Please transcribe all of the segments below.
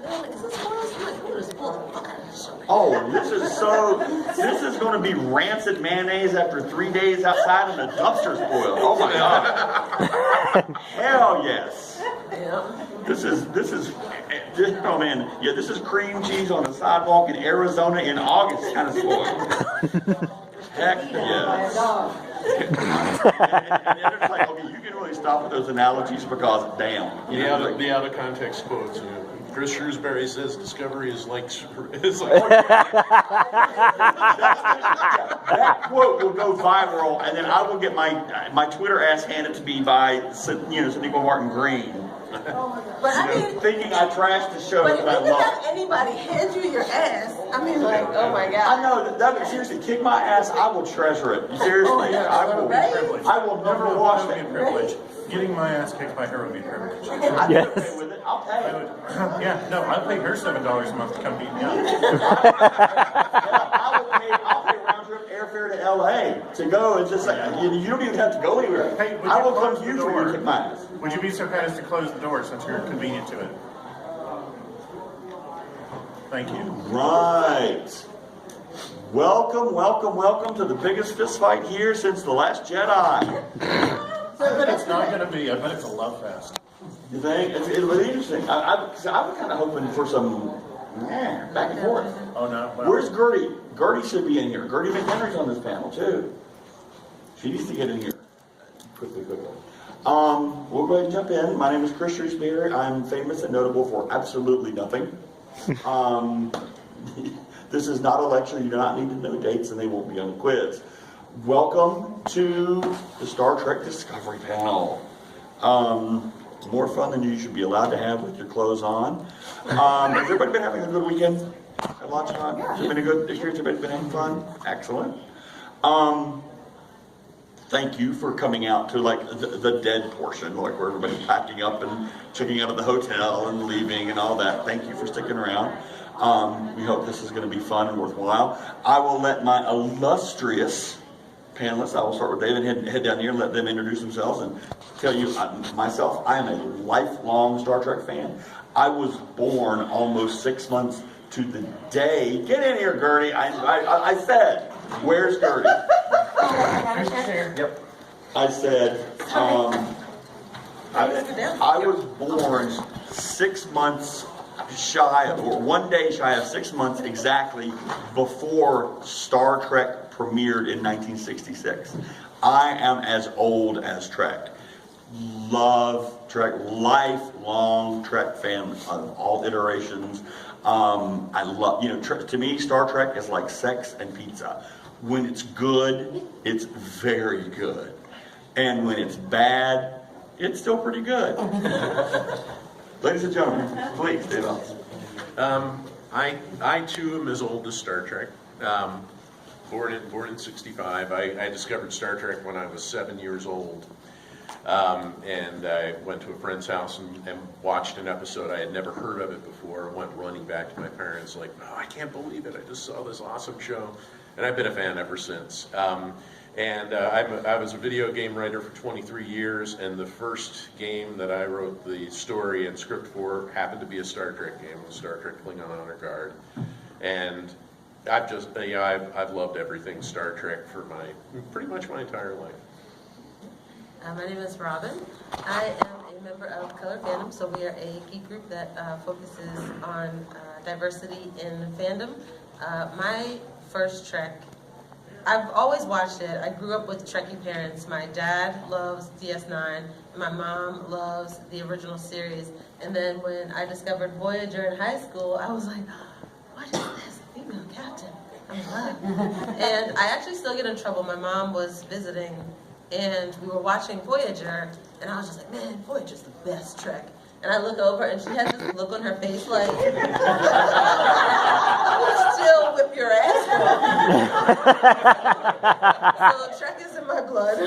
they're like, is this spoilers? I'm like, who is spoilers? Oh, this is going to be rancid mayonnaise after 3 days outside and the dumpster spoiled. Oh my God. Hell yes. Yeah. This is, oh man, yeah, this is cream cheese on the sidewalk in Arizona in August kind of spoiled. Heck yes. And then it's like, okay, you can really stop with those analogies because, damn. The out of context quotes. Chris Shrewsbury says discovery is like. That quote will go viral, and then I will get my Twitter ass handed to me by Sonequa Martin Green. But I mean, thinking I trashed the show but that I if you love. have anybody hand you your ass, I mean, like, oh my God. I know that seriously, kick my ass. I will treasure it. Seriously, I will. Right? I will never wash That would be a privilege. Getting my ass kicked by her would be a privilege. I'd be okay with it. I'll pay. Yeah, no, I'll pay her $7 a month to come beat me up. I'll pay round trip airfare to LA to go and just like you don't even have to go anywhere. Hey, would I you will close come the use for you door? to kick my ass. Would you be so kind as to close the door since you're convenient to it? Thank you. Right. Welcome to the biggest fist fight here since The Last Jedi. But it's not going to be. I bet it's a love fest. You think? It'll be interesting. I was kind of hoping for some back and forth. Oh no. Well, Where's Gerty? Gerty should be in here. Gerty McHenry's on this panel too. She needs to get in here. Quickly. We'll go ahead and jump in. My name is Chris Shrewsbury. I'm famous and notable for absolutely nothing. This is not a lecture. You do not need to know dates, and they won't be on the quiz. Welcome to the Star Trek Discovery panel. More fun than you should be allowed to have with your clothes on. Has everybody been having a good weekend? Had lots of fun? Has it been a good experience? Everybody been having fun? Excellent. Thank you for coming out to like the dead portion, like where everybody's packing up and checking out of the hotel and leaving and all that. Thank you for sticking around. We hope this is going to be fun and worthwhile. I will let my illustrious panelists, I will start with David and head down here and let them introduce themselves and tell you myself, I am a lifelong Star Trek fan. I was born almost 6 months to the day. Get in here, Gertie. I said, where's Gertie? Yep. I said, I was born 6 months shy of, or 1 day shy of 6 months exactly before Star Trek premiered in 1966. I am as old as Trek. Love Trek, lifelong Trek fan of all iterations. I love, to me, Star Trek is like sex and pizza. When it's good, it's very good. And when it's bad, it's still pretty good. Ladies and gentlemen, please, Dave Ellis. I too am as old as Star Trek. Born in 65. I discovered Star Trek when I was 7 years old. And I went to a friend's house and watched an episode. I had never heard of it before. I went running back to my parents like, no, I can't believe it. I just saw this awesome show. And I've been a fan ever since. I was a video game writer for 23 years, and the first game that I wrote the story and script for happened to be a Star Trek game, it was Star Trek Klingon Honor Guard. And I've just, I've loved everything Star Trek for pretty much my entire life. My name is Robyn. I am a member of Color Fandom, so we are a geek group that focuses on diversity in fandom. My first Trek, I've always watched it. I grew up with Trekkie parents. My dad loves DS9, and my mom loves the original series. And then when I discovered Voyager in high school, I was like, what is this? A female captain? I'm like, and I actually still get in trouble. My mom was visiting, and we were watching Voyager, and I was just like, man, Voyager's the best Trek. And I look over, and she has this look on her face like, I would still whip your ass. So Trek is in my blood.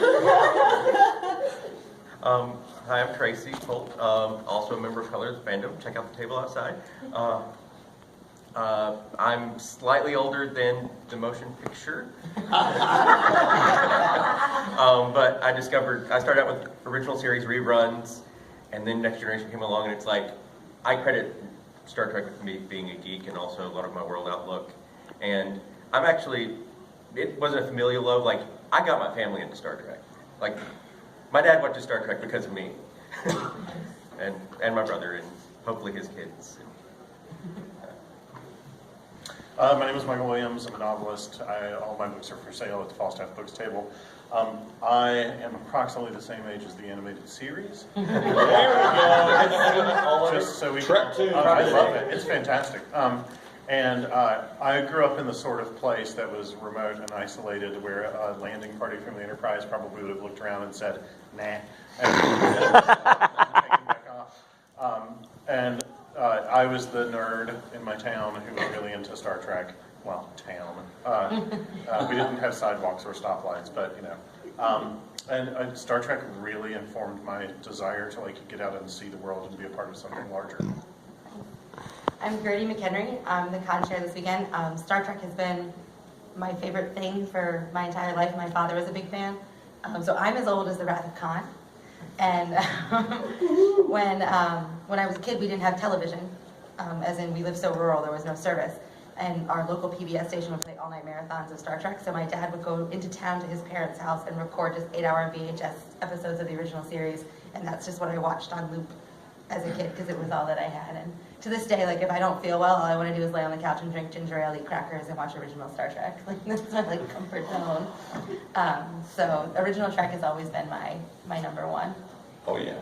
Hi, I'm Tracy, Holt, also a member of Colors Fandom. Check out the table outside. I'm slightly older than the motion picture. But I started out with original series reruns, and then Next Generation came along, and it's like, I credit Star Trek with me being a geek and also a lot of my world outlook. And I'm actually, it wasn't a familial love, like, I got my family into Star Trek. Like, my dad went to Star Trek because of me. and my brother, and hopefully his kids. My name is Michael Williams. I'm a novelist. All my books are for sale at the Falstaff Books table. I am approximately the same age as the animated series. There we go. Just so we Trek two. I love it. It's fantastic. And I grew up in the sort of place that was remote and isolated, where a landing party from the Enterprise probably would have looked around and said, "Nah," and taken back off. And I was the nerd in my town who was really into Star Trek. Well, town. We didn't have sidewalks or stoplights, but you know. And Star Trek really informed my desire to get out and see the world and be a part of something larger. I'm Gerty McHenry. I'm the con chair this weekend. Star Trek has been my favorite thing for my entire life. My father was a big fan. So I'm as old as the Wrath of Khan. And when I was a kid, we didn't have television. As in, we lived so rural, there was no service. And our local PBS station would play all-night marathons of Star Trek. So my dad would go into town to his parents' house and record just 8-hour VHS episodes of the original series. And that's just what I watched on loop as a kid, because it was all that I had. And to this day, if I don't feel well, all I want to do is lay on the couch and drink ginger ale, eat crackers, and watch original Star Trek. That's my comfort zone. So original Trek has always been my number one. Oh yeah,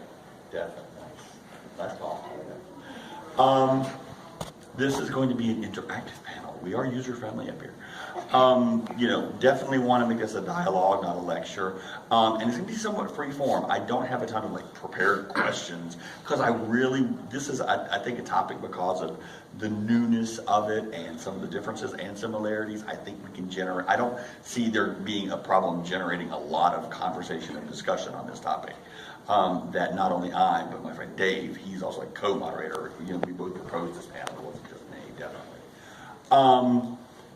definitely. That's awesome. This is going to be an interactive panel. We are user-friendly up here. Definitely want to make this a dialogue, not a lecture. And it's going to be somewhat free-form. I don't have a ton of prepared questions, because this is, I think, a topic because of the newness of it and some of the differences and similarities. I think we can generate, I don't see there being a problem generating a lot of conversation and discussion on this topic. That not only I, but my friend Dave, he's also a co-moderator. We both proposed this panel. It wasn't just me, definitely.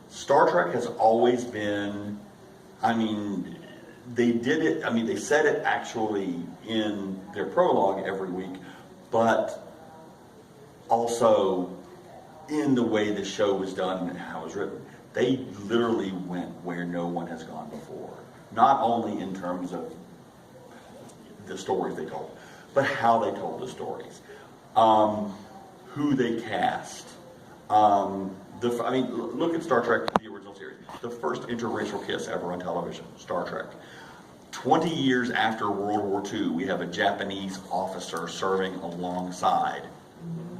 Star Trek has always been, they did it, they said it actually in their prologue every week, but also in the way the show was done and how it was written. They literally went where no one has gone before. Not only in terms of the stories they told, but how they told the stories, who they cast. Look at Star Trek, the original series. The first interracial kiss ever on television, Star Trek. 20 years after World War II, we have a Japanese officer serving alongside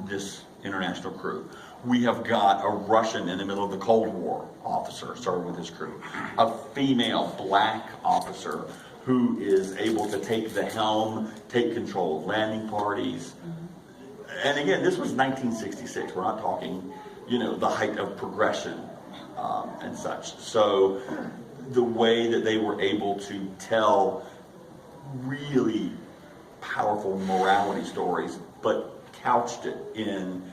this international crew. We have got a Russian in the middle of the Cold War officer serving with his crew. A female black officer who is able to take the helm, take control of landing parties. And again, this was 1966. We're not talking, the height of progression and such. So the way that they were able to tell really powerful morality stories, but couched it in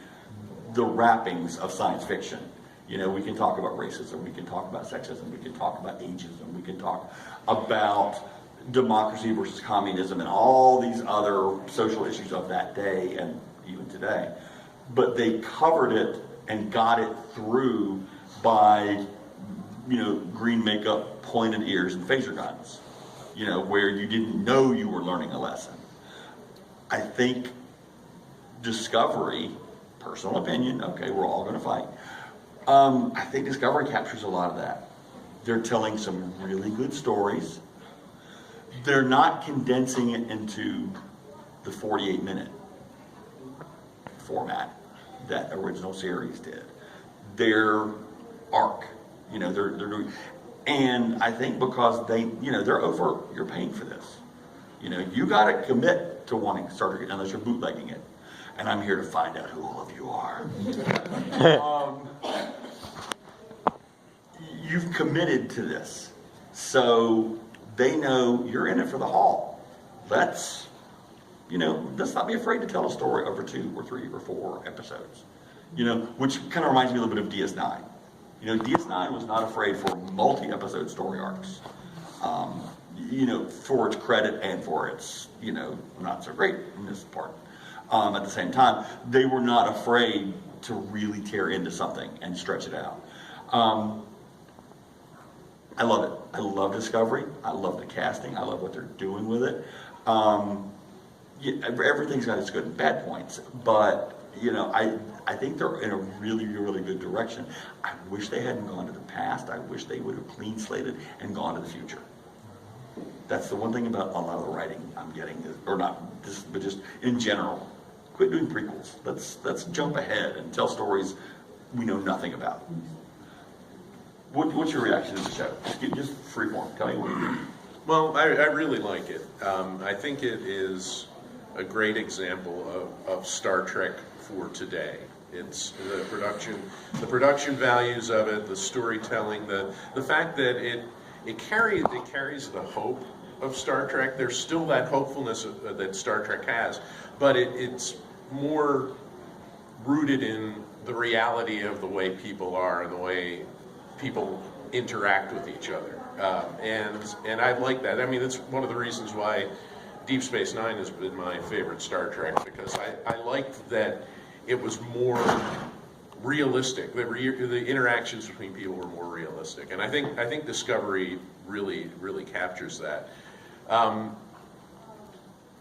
the wrappings of science fiction. We can talk about racism, we can talk about sexism, we can talk about ageism, we can talk about democracy versus communism and all these other social issues of that day and even today. But they covered it and got it through by, green makeup, pointed ears, and phaser guns, where you didn't know you were learning a lesson. I think Discovery, personal opinion, okay, we're all going to fight. I think Discovery captures a lot of that. They're telling some really good stories. They're not condensing it into the 48-minute format that original series did. Their arc, they're doing, and I think because they're over, you're paying for this. You got to commit to wanting Star Trek unless you're bootlegging it. And I'm here to find out who all of you are. You've committed to this, so they know you're in it for the haul. Let's not be afraid to tell a story over 2 or 3 or 4 episodes. Which kind of reminds me a little bit of DS9. DS9 was not afraid for multi-episode story arcs. For its credit and for its, not so great in this part. At the same time, they were not afraid to really tear into something and stretch it out. I love it. I love Discovery. I love the casting. I love what they're doing with it. Everything's got its good and bad points, but I think they're in a really, really good direction. I wish they hadn't gone to the past. I wish they would have clean slated and gone to the future. That's the one thing about a lot of the writing I'm getting, or not this, but just in general. Quit doing prequels. Let's jump ahead and tell stories we know nothing about. What's your reaction to the show? Just freeform. Tell me what you think. Well, I really like it. I think it is a great example of Star Trek for today. It's the production values of it, the storytelling, the fact that it carries the hope of Star Trek. There's still that hopefulness that Star Trek has, but it's more rooted in the reality of the way people are and the way people interact with each other. And I like that. I mean, it's one of the reasons why Deep Space Nine has been my favorite Star Trek, because I liked that it was more realistic. The interactions between people were more realistic, and I think Discovery really captures that.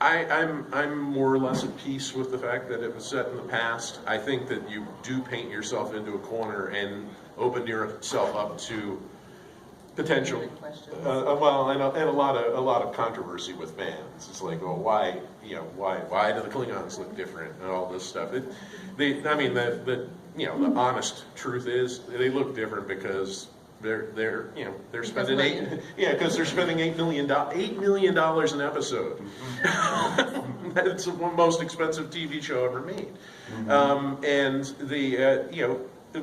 I'm more or less at peace with the fact that it was set in the past. I think that you do paint yourself into a corner and open yourself up to potential, well, and a lot of controversy with fans. It's like, well, why do the Klingons look different and all this stuff? The honest truth is they look different because they're spending because they're spending $8 million an episode. It's the most expensive TV show ever made. And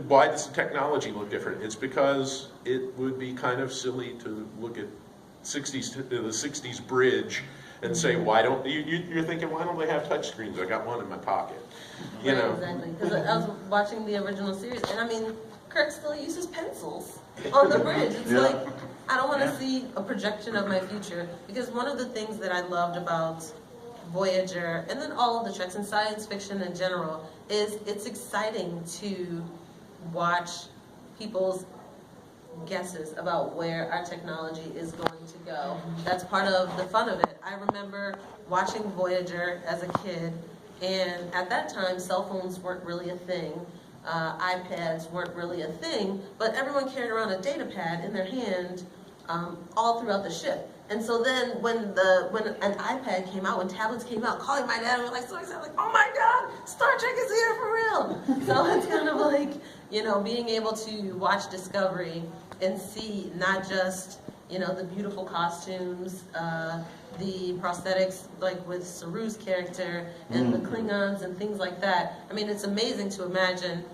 why does the technology look different? It's because it would be kind of silly to look at the 60s bridge and say, why don't you're thinking, why don't they have touchscreens? I got one in my pocket. Exactly. Because I was watching the original series, and I mean, Kirk still uses pencils on the bridge. It's like, I don't want to see a projection of my future, because one of the things that I loved about Voyager, and then all of the Treks and science fiction in general, is it's exciting to watch people's guesses about where our technology is going to go. That's part of the fun of it. I remember watching Voyager as a kid, and at that time, cell phones weren't really a thing. iPads weren't really a thing, but everyone carried around a data pad in their hand all throughout the ship. And so then when an iPad came out, when tablets came out, calling my dad, we were like so excited, like, oh my God, Star Trek is here for real. So it's kind of like, being able to watch Discovery and see not just, the beautiful costumes, the prosthetics, like with Saru's character and the Klingons and things like that. I mean, it's amazing to imagine,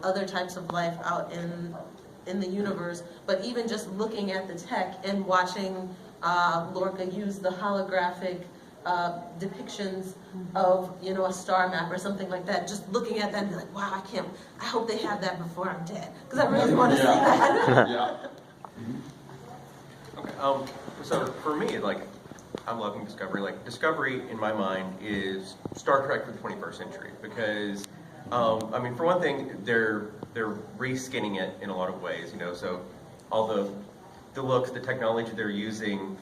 other types of life out in the universe, but even just looking at the tech and watching Lorca use the holographic depictions of, a star map or something like that, just looking at that and be like, wow, I hope they have that before I'm dead, because I really want to see that. Okay, so for me, I'm loving Discovery. Discovery, in my mind, is Star Trek for the 21st century, because, for one thing, they're reskinning it in a lot of ways, so all the looks, the technology they're using,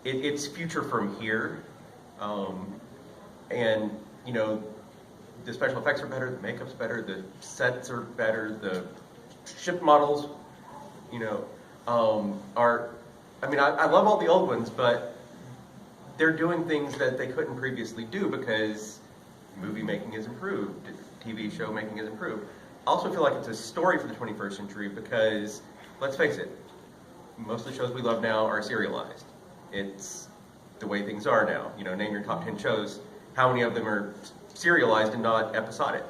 it's future from here, and, the special effects are better, the makeup's better, the sets are better, the ship models, are, I love all the old ones, but they're doing things that they couldn't previously do because movie making is improved, TV show making is improved. I also feel like it's a story for the 21st century because, let's face it, most of the shows we love now are serialized. It's the way things are now. Name your top 10 shows, how many of them are serialized and not episodic?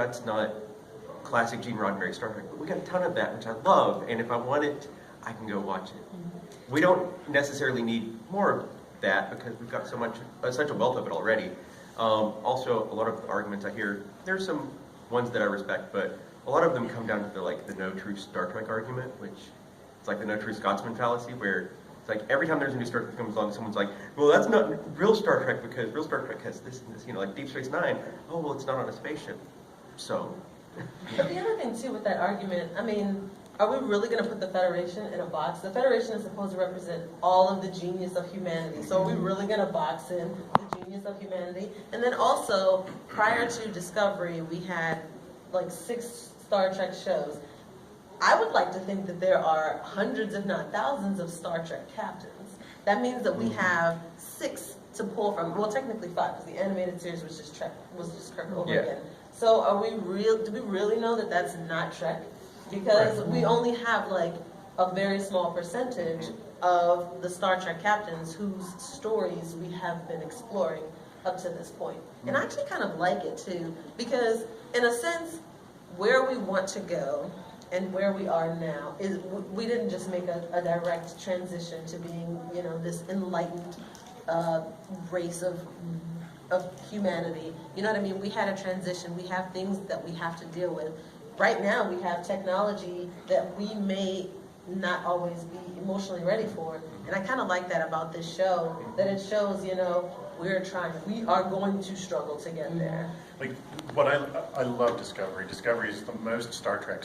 It's not classic Gene Roddenberry Star Trek, but we got a ton of that, which I love, and if I want it, I can go watch it. We don't necessarily need more of that because we've got such a wealth of it already. Also, a lot of the arguments I hear, there's some ones that I respect, but a lot of them come down to the no true Star Trek argument, which it's like the no true Scotsman fallacy, where It's like every time there's a new Star Trek that comes along, someone's like, well, that's not real Star Trek because real Star Trek has this and this, like Deep Space Nine. Oh, well, it's not on a spaceship. So. But the other thing, too, with that argument, I mean, are we really going to put the Federation in a box? The Federation is supposed to represent all of the genius of humanity. So are we really going to box in the genius of humanity? And then also, prior to Discovery, we had like 6 Star Trek shows. I would like to think that there are hundreds, if not thousands, of Star Trek captains. That means that we have 6 to pull from. Well, technically 5, because the animated series was just Kirk over again. So are we do we really know that that's not Trek? Because we only have like a very small percentage of the Star Trek captains whose stories we have been exploring up to this point. And I actually kind of like it too, because in a sense, where we want to go and where we are now is we didn't just make a direct transition to being, this enlightened race of humanity. You know what I mean? We had a transition. We have things that we have to deal with. Right now, we have technology that we may not always be emotionally ready for. And I kind of like that about this show, that it shows, we are going to struggle to get there. Like, what I love Discovery. Discovery is the most Star Trek.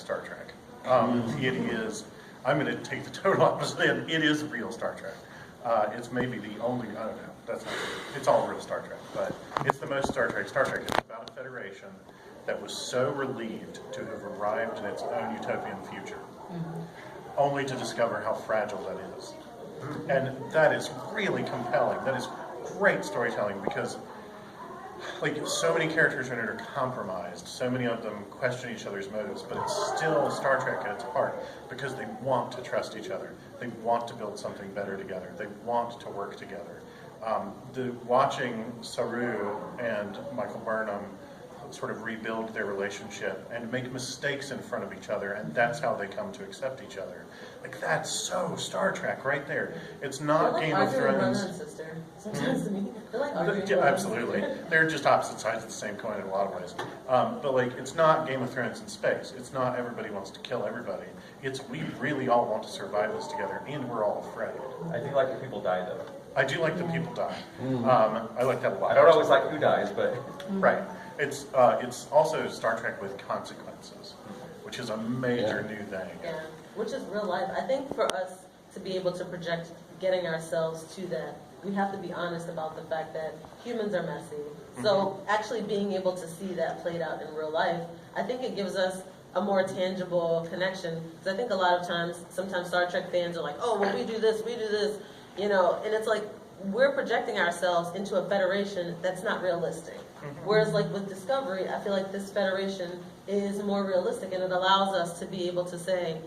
It is, I'm going to take the total opposite end. It is real Star Trek. It's maybe the only, I don't know, that's not, it's all real Star Trek, but it's the most Star Trek. Star Trek is about a Federation that was so relieved to have arrived in its own utopian future, only to discover how fragile that is. And that is really compelling. That is great storytelling because so many characters in it are compromised. So many of them question each other's motives, but it's still Star Trek at its heart because they want to trust each other. They want to build something better together. They want to work together. Watching Saru and Michael Burnham sort of rebuild their relationship and make mistakes in front of each other, and that's how they come to accept each other. That's so Star Trek right there. It's not Game of Thrones. Brother and sister. Sometimes to me, they're like arguing. Yeah, absolutely. They're just opposite sides of the same coin in a lot of ways. But it's not Game of Thrones in space. It's not everybody wants to kill everybody. It's we really all want to survive this together, and we're all afraid. I do like that people die, though. I do like that people die. I like that a lot. I don't always like who dies, but... Right. It's also Star Trek with consequences, which is a major new thing. Yeah, which is real life. I think for us to be able to project getting ourselves to that, we have to be honest about the fact that humans are messy. So actually being able to see that played out in real life, I think it gives us a more tangible connection. Because I think a lot of times, sometimes Star Trek fans are like, oh, well, we do this, and it's like, we're projecting ourselves into a federation that's not realistic. Whereas with Discovery, I feel like this federation is more realistic, and it allows us to be able to say,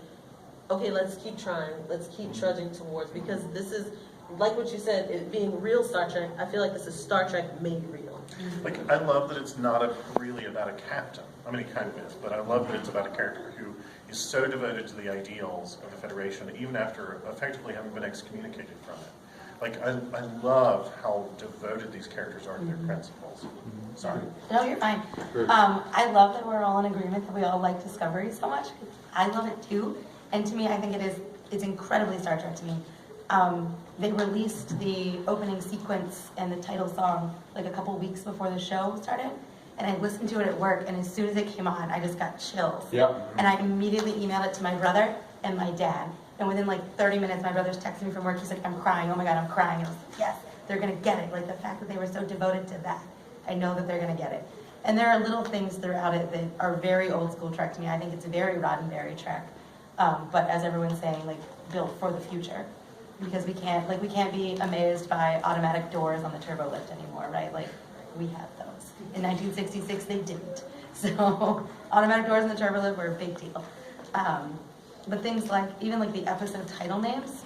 okay, let's keep trying, let's keep trudging towards, because this is, like what you said, it being real Star Trek, I feel like this is Star Trek made real. I love that it's not really about a captain. I mean, it kind of is, but I love that it's about a character who is so devoted to the ideals of the Federation, even after effectively having been excommunicated from it. I love how devoted these characters are to their principles. Sorry. No, you're fine. I love that we're all in agreement that we all like Discovery so much. I love it too. And to me, I think it's incredibly Star Trek to me. They released the opening sequence and the title song a couple weeks before the show started. And I listened to it at work, and as soon as it came on, I just got chills. Yep. And I immediately emailed it to my brother and my dad. And within 30 minutes, my brother's texting me from work. He's like, I'm crying. Oh my God, I'm crying. And I was like, yes, they're going to get it. The fact that they were so devoted to that. I know that they're going to get it. And there are little things throughout it that are very old school Trek to me. I think it's a very Roddenberry Trek. But as everyone's saying, built for the future. Because we can't be amazed by automatic doors on the turbo lift anymore, right? We have those. In 1966, they didn't. So automatic doors on the turbo lift were a big deal. But things even the episode title names.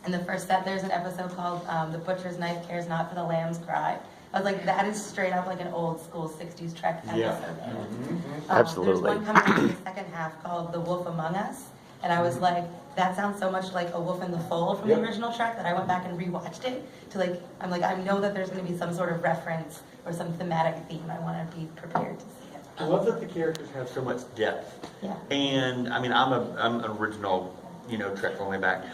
In the first set, there's an episode called The Butcher's Knife Cares Not for the Lamb's Cry. I was like, that is straight up an old school 60s Trek episode. Yeah. Absolutely. There's one coming up in the second half called The Wolf Among Us. And I was like, that sounds so much like A Wolf in the Fold from the original Trek that I went back and rewatched it. I know that there's going to be some sort of reference or some thematic theme. I want to be prepared to see it. I love that the characters have so much depth. Yeah. And I'm an original, Trek from way back.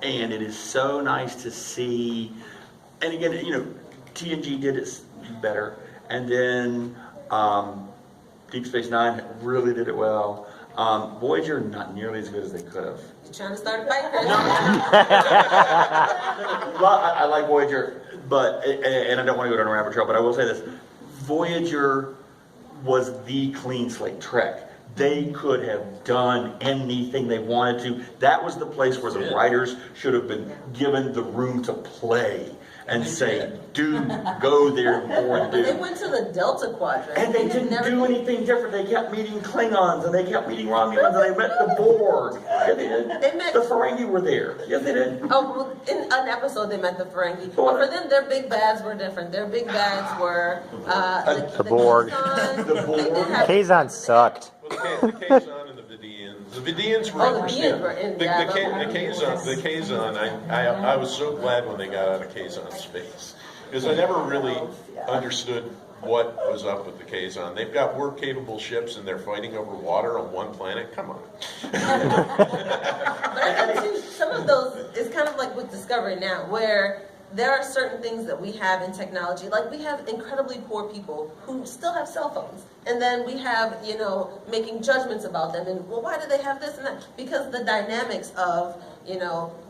And it is so nice to see, and again, TNG did it better, and then Deep Space Nine really did it well. Voyager, not nearly as good as they could have. You trying to start a fight, Chris? Well, I like Voyager, but, and I don't want to go down a rabbit trail, but I will say this. Voyager was the clean slate Trek. They could have done anything they wanted to. That was the place where the writers should have been given the room to play and say, dude, go there more and do. They went to the Delta Quadrant. And they didn't do anything different. They kept meeting Klingons, and they kept meeting Romulans, and they met the Borg. Yeah, they did. They met- The Ferengi were there. Yes, they did. Oh, well, in an episode they met the Ferengi. But for them, their big bads were different. Their big bads were The Borg. Klingon. The Borg. They did have- Kazon sucked. Well, the Kazon and the Vidians. The Vidians were Oh, the interesting. Vidians were in- The yeah, Kazon, I was so glad when they got out of Kazon space. Because I never really understood what was up with the Kazon. They've got warp-capable ships and they're fighting over water on one planet. Come on. But I think too, some of those is kind of like with Discovery now, where there are certain things that we have in technology. Like we have incredibly poor people who still have cell phones. And then we have, making judgments about them. And, well, why do they have this and that? Because the dynamics of,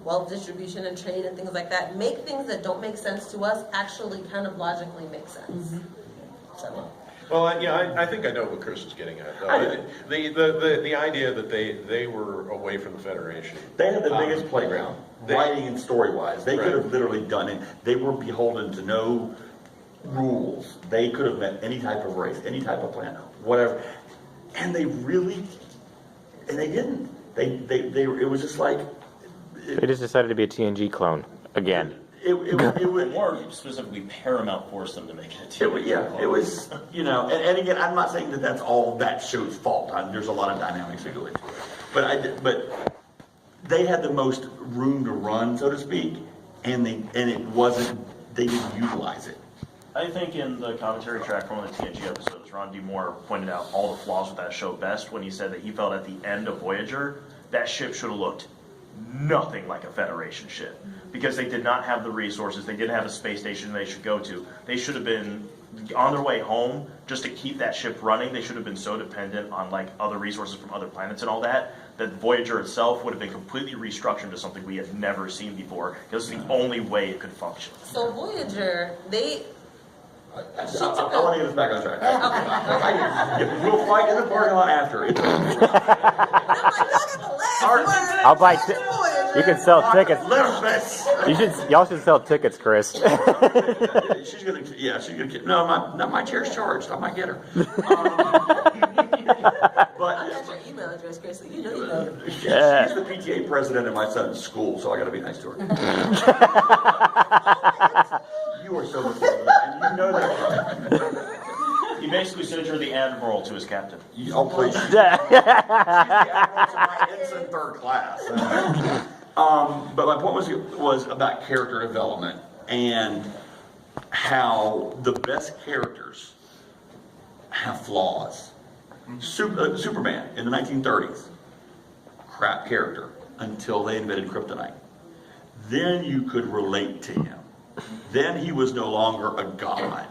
wealth distribution and trade and things like that make things that don't make sense to us actually kind of logically make sense. So. Well, I think I know what Chris is getting at. The idea that they were away from the Federation. They had the biggest playground, writing and story-wise. They could have literally done it. They were beholden to no rules. They could have met any type of race, any type of planet, whatever. And they didn't. It was just like... They just decided to be a TNG clone again. It would More specifically, Paramount forced them to make it. it was, and again, I'm not saying that that's all that show's fault. There's a lot of dynamics that go into it. But they had the most room to run, so to speak, and they didn't utilize it. I think in the commentary track from one of the TNG episodes, Ron D. Moore pointed out all the flaws with that show best when he said that he felt at the end of Voyager, that ship should have looked nothing like a Federation ship. Because they did not have the resources, they didn't have a space station they should go to. They should have been on their way home just to keep that ship running. They should have been so dependent on other resources from other planets and all that Voyager itself would have been completely restructured into something we had never seen before. Because it's the only way it could function. So Voyager, I want to get us back on track. We'll fight in the parking lot after. I'll buy. You can sell tickets. Y'all should sell tickets, Chris. She's gonna get. No, my chair's charged. I might get her. But I got your email address, Chris, so you know. she's the PTA president of my son's school, so I got to be nice to her. You are so much better, and you know that. He basically said you're the admiral to his captain. Oh, please. She's the admiral to my ensign third class. But my point was about character development and how the best characters have flaws. Superman in the 1930s, crap character until they invented kryptonite. Then you could relate to him. Then he was no longer a god.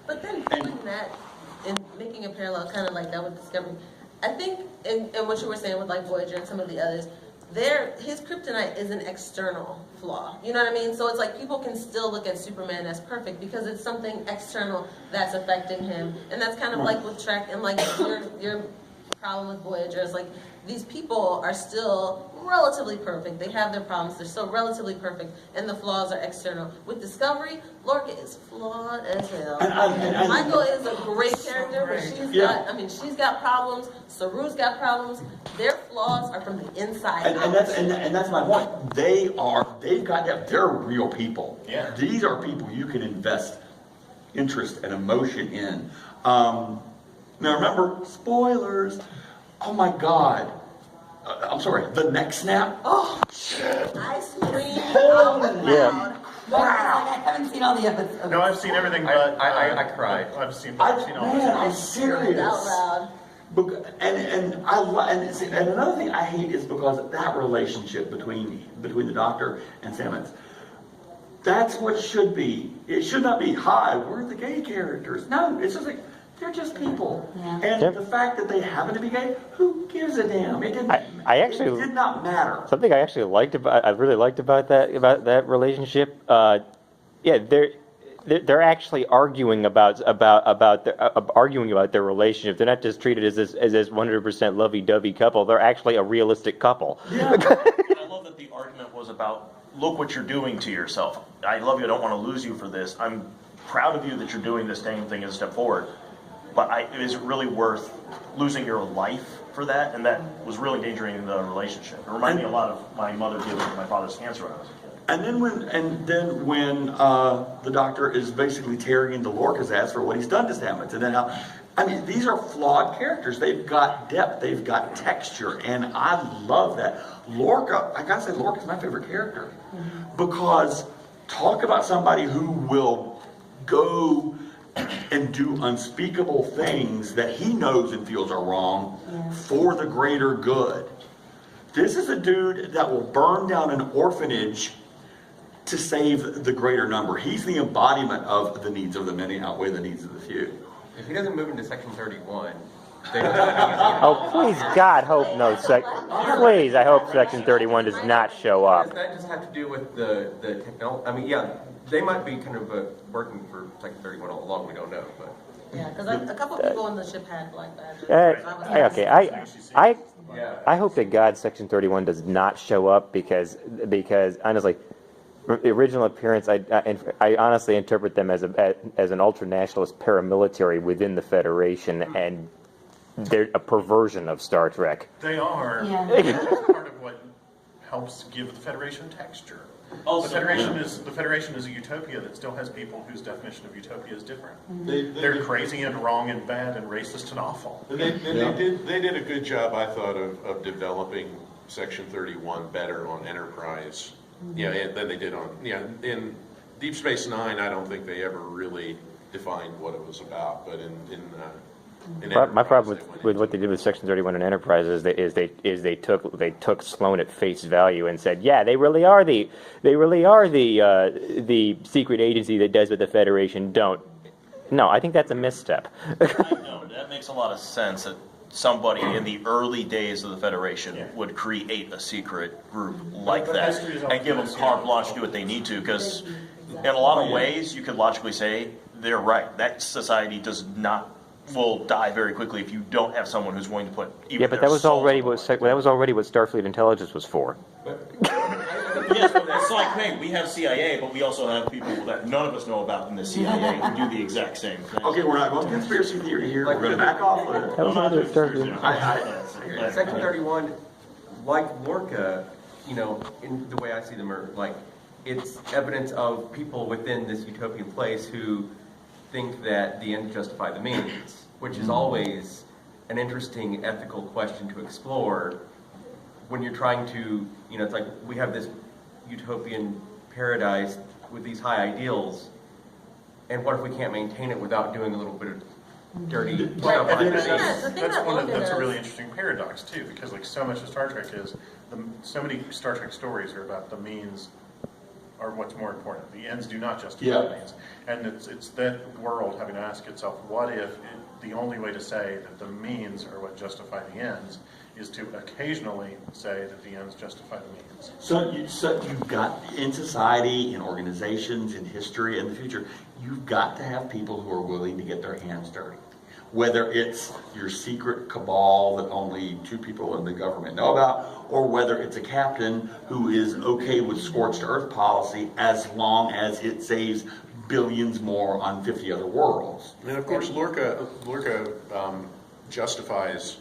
But then doing that and making a parallel kind of like that with Discovery, I think, and what you were saying with Voyager and some of the others, his kryptonite is an external flaw. You know what I mean? So it's like people can still look at Superman as perfect because it's something external that's affecting him. And that's kind of like with Trek and your problem with Voyager is these people are still relatively perfect. They have their problems. They're still relatively perfect, and the flaws are external. With Discovery, Lorca is flawed as hell. Michael is a great character, but she's got problems. Saru's got problems. Their flaws are from the inside out. And that's my point. They're real people. Yeah. These are people you can invest interest and emotion in. Now remember, spoilers. Oh my God. I'm sorry, the neck snap? Oh, I screamed Holy out loud. I haven't seen all the episodes. No, I've seen everything but... I cried. I've seen all Man, I'm Screamed serious. out loud. And another thing I hate is because that relationship between the Doctor and Stamets. That's what should be. It should not be, hi, we're the gay characters. No, it's just like, they're just people. Yeah. And the fact that they happen to be gay, who gives a damn? It didn't. It did not matter. Something I actually really liked about that relationship. They're actually arguing about their relationship. They're not just treated as this 100% lovey-dovey couple. They're actually a realistic couple. Yeah. I love that the argument was about, look what you're doing to yourself. I love you. I don't want to lose you for this. I'm proud of you that you're doing this dang thing as a step forward. But is it really worth losing your life for that? And that was really endangering the relationship. It reminded me a lot of my mother dealing with my father's cancer when I was a kid. And then when the Doctor is basically tearing into Lorca's ass for what he's done to Stamets, and then these are flawed characters. They've got depth, they've got texture, and I love that. Lorca, I gotta say, Lorca's my favorite character because talk about somebody who will go and do unspeakable things that he knows and feels are wrong for the greater good. This is a dude that will burn down an orphanage to save the greater number. He's the embodiment of the needs of the many outweigh the needs of the few. If he doesn't move into Section 31, Oh, please, God, hope no please, I hope Section 31 does not show up. Does that just have to do with the technology? I mean, yeah, they might be kind of working for Section 31 all along. We don't know, but Yeah, because a couple of people on the ship had black badges. Okay, I hope that God Section 31 does not show up because honestly, the original appearance, I honestly interpret them as an ultra-nationalist paramilitary within the Federation, and they're a perversion of Star Trek. They are. Yeah. That's part of what helps give the Federation texture. Also, the Federation is a utopia that still has people whose definition of utopia is different. They're crazy and wrong and bad and racist and awful. They did a good job, I thought, of developing Section 31 better on Enterprise. Than they did on in Deep Space Nine. I don't think they ever really defined what it was about, but in my problem with what they did with Section 31 and Enterprise is they took Sloan at face value and said, yeah, they really are the secret agency that does what the Federation don't. No, I think that's a misstep. No, that makes a lot of sense that somebody in the early days of the Federation would create a secret group like that and give them carte blanche to do what they need to, because in a lot of ways you could logically say they're right. That society will die very quickly if you don't have someone who's willing to put even but that was already what Starfleet intelligence was for. Yes, but it's like, hey, we have CIA, but we also have people that none of us know about in the CIA who do the exact same thing. Okay, we're not going conspiracy theory here. We're going to back off. That was another Starfleet. Section 31, like Lorca, in the way I see them, are like it's evidence of people within this utopian place who think that the ends justify the means, which is always an interesting ethical question to explore when you're trying to, it's like we have this utopian paradise with these high ideals, and what if we can't maintain it without doing a little bit of dirty stuff behind the scenes? That's a really interesting paradox too, because like so much of Star Trek is, so many Star Trek stories are about the means are what's more important. The ends do not justify the means. And it's that world having to ask itself, what if the only way to say that the means are what justify the ends is to occasionally say that the ends justify the means. So you've got, in society, in organizations, in history, in the future, you've got to have people who are willing to get their hands dirty. Whether it's your secret cabal that only 2 people in the government know about, or whether it's a captain who is okay with scorched earth policy as long as it saves billions more on 50 other worlds. And of course, Lorca justifies,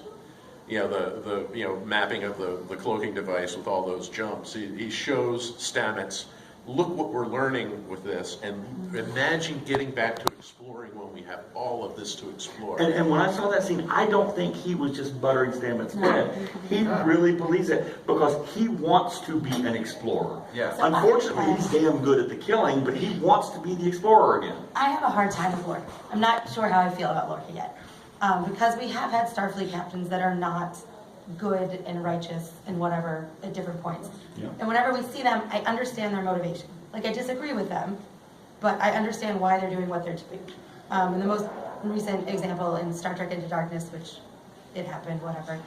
the mapping of the cloaking device with all those jumps. He shows Stamets, look what we're learning with this, and imagine getting back to exploring when we have all of this to explore. And when I saw that scene, I don't think he was just buttering Stamets' bread. He really believes it because he wants to be an explorer. Yeah. Unfortunately, he's damn good at the killing, but he wants to be the explorer again. I have a hard time with Lorca. I'm not sure how I feel about Lorca yet. because we have had Starfleet captains that are not good and righteous and whatever at different points. Yeah. And whenever we see them, I understand their motivation. Like, I disagree with them, but I understand why they're doing what they're doing. And the most recent example in Star Trek Into Darkness, which it happened, whatever.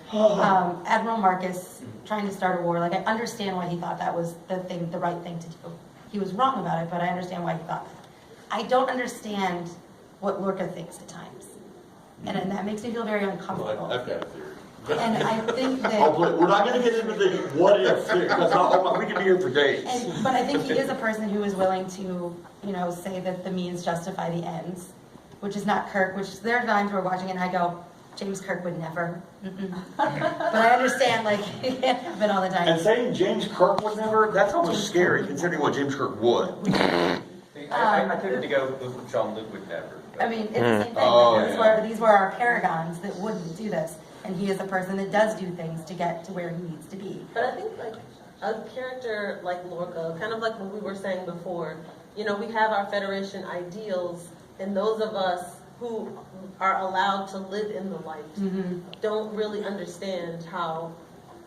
Admiral Marcus trying to start a war. Like, I understand why he thought that was the right thing to do. He was wrong about it, but I understand why he thought that. I don't understand what Lorca thinks at times. And that makes me feel very uncomfortable. I've got a theory. And I think that... Oh, but we're not going to get into the what if, because we can be here for days. But I think he is a person who is willing to, say that the means justify the ends, which is not Kirk, which there are times we're watching it and I go, James Kirk would never. But I understand, like, it can't happen all the time. And saying James Kirk would never, that's almost scary, considering what James Kirk would. I tended to go with Jean-Luc would never. I mean, it's the same thing. These were our paragons that wouldn't do this. And he is a person that does do things to get to where he needs to be. But I think like a character like Lorca, kind of like what we were saying before, we have our Federation ideals, and those of us who are allowed to live in the light don't really understand how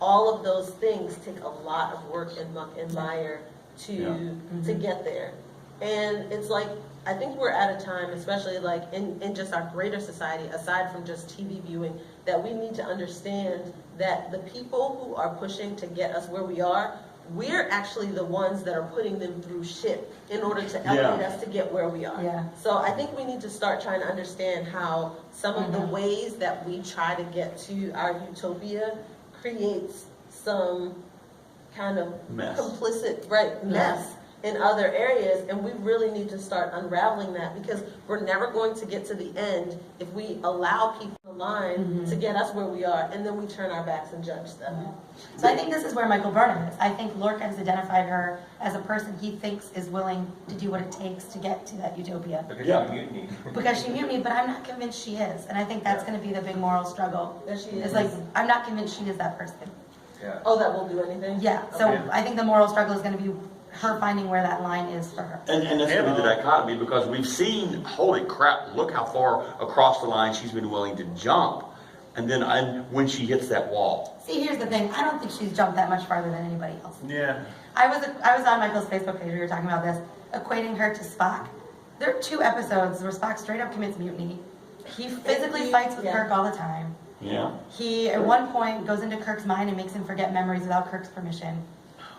all of those things take a lot of work and muck and mire to get there. And it's like, I think we're at a time, especially like in just our greater society, aside from just TV viewing, that we need to understand that the people who are pushing to get us where we are, we're actually the ones that are putting them through shit in order to elevate us to get where we are. Yeah. So I think we need to start trying to understand how some of the ways that we try to get to our utopia creates some kind of complicit mess in other areas, and we really need to start unraveling that, because we're never going to get to the end if we allow people in line to get us where we are, and then we turn our backs and judge them. So I think this is where Michael Burnham is. I think Lorca has identified her as a person he thinks is willing to do what it takes to get to that utopia. Because she's mutiny. Because she mutinied, but I'm not convinced she is. And I think that's going to be the big moral struggle. That she It's is. like, I'm not convinced she is that person. Yeah. Oh, that will do anything? Yeah, so Okay. I think the moral struggle is going to be her finding where that line is for her. And that's going to be the dichotomy, because we've seen, holy crap, look how far across the line she's been willing to jump. And then when she hits that wall. See, here's the thing. I don't think she's jumped that much farther than anybody else. Yeah. I was on Michael's Facebook page, we were talking about this, equating her to Spock. There are 2 episodes where Spock straight up commits mutiny. He physically fights with Kirk all the time. Yeah. He, at one point, goes into Kirk's mind and makes him forget memories without Kirk's permission.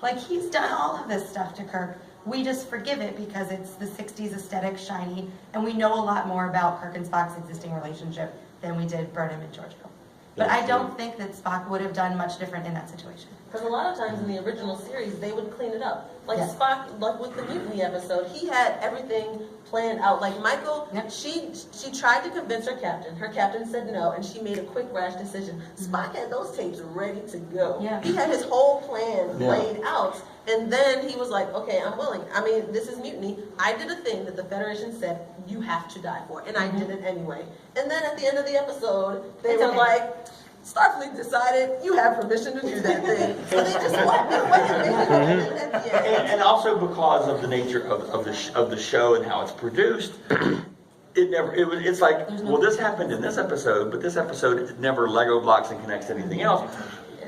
Like, he's done all of this stuff to Kirk. We just forgive it because it's the 60s aesthetic, shiny, and we know a lot more about Kirk and Spock's existing relationship than we did Burnham and Georgiou. But I don't think that Spock would have done much different in that situation. Because a lot of times in the original series, they would clean it up. Like Yeah. Spock, like with the mutiny episode, he had everything planned out. Like Michael, Yep. she tried to convince her captain. Her captain said no, and she made a quick, rash decision. Spock had those tapes ready to go. Yeah. He had his whole plan Yeah. laid out. And then he was like, okay, I'm willing. I mean, this is mutiny. I did a thing that the Federation said you have to die for, and I did it anyway. And then at the end of the episode, they It's were okay. like, Starfleet decided you have permission to do that thing. So they just walked it away and made it at the end. And also because of the nature of the show and how it's produced, it's like, well, this happened in this episode, but this episode it never Lego blocks and connects to anything else.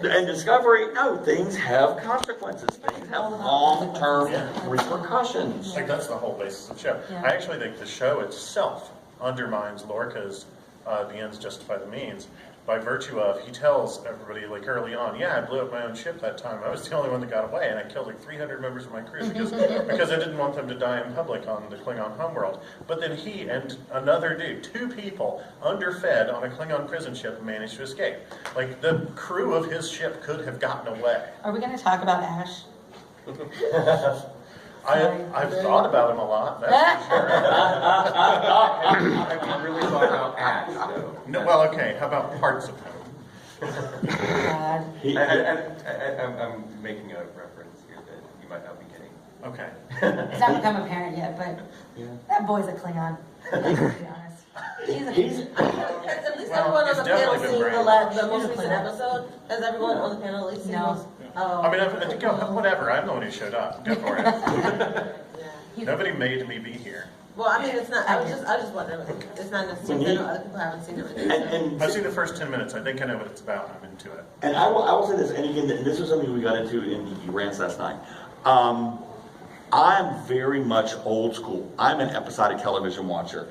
And Discovery, no, things have consequences. Things have long-term repercussions. Like, that's the whole basis of the show. Yeah. I actually think the show itself undermines Lorca's the ends justify the means, by virtue of, he tells everybody, like, early on, yeah, I blew up my own ship that time. I was the only one that got away, and I killed like 300 members of my crew because I didn't want them to die in public on the Klingon homeworld. But then he and another dude, 2 people, underfed on a Klingon prison ship, managed to escape. Like, the crew of his ship could have gotten away. Are we going to talk about Ash? I've thought about him a lot, that's for sure. Have you really thought about Ash, though? No, well, okay, how about parts of him? God. I'm making a reference here that you might not be getting. Okay. It's not become apparent yet, but that boy's a Klingon. Let's be honest. He's a Klingon. At least Well, everyone on he's the panel definitely been seen brainwashed. the most recent episode. Has everyone on the panel at least seen No. those? I mean, whatever, I'm the one who showed up. Go for it. Yeah. Nobody made me be here. Well, I mean, it's not, I was just wondering, it's not necessarily, I know other people haven't seen it. And I've seen the first 10 minutes. I think I know what it's about. I'm into it. And I will say this, and again, this was something we got into in the rants last night. I'm very much old school. I'm an episodic television watcher.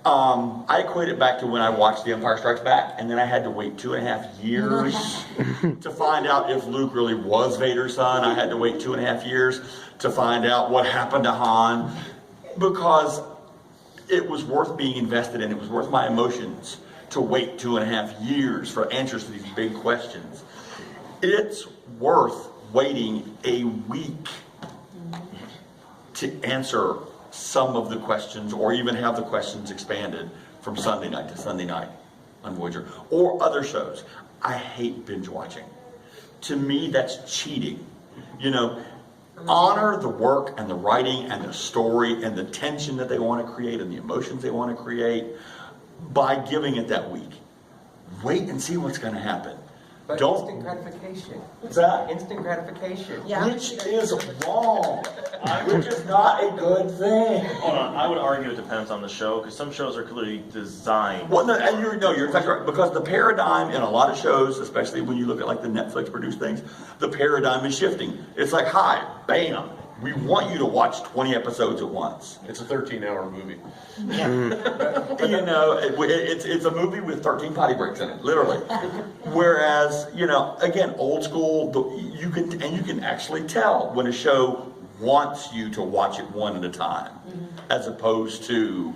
I equate it back to when I watched The Empire Strikes Back, and then I had to wait 2.5 years to find out if Luke really was Vader's son. I had to wait 2.5 years to find out what happened to Han, because it was worth being invested in. It was worth my emotions to wait 2.5 years for answers to these big questions. It's worth waiting a week to answer some of the questions, or even have the questions expanded from Sunday night to Sunday night on Voyager or other shows. I hate binge watching. To me, that's cheating. You know, honor the work and the writing and the story and the tension that they want to create and the emotions they want to create by giving it that week. Wait and see what's going to happen. But Don't. instant gratification. What's that? Instant gratification. Yeah. Which is wrong. Which is not a good thing. Hold on, I would argue it depends on the show, because some shows are clearly designed. Well, no, and you're exactly right, because the paradigm in a lot of shows, especially when you look at like the Netflix produced things, the paradigm is shifting. It's like, hi, bam, we want you to watch 20 episodes at once. It's a 13-hour movie. You know, it's a movie with 13 potty breaks in it, literally. Whereas, you know, again, old school, you can actually tell when a show wants you to watch it one at a time, as opposed to,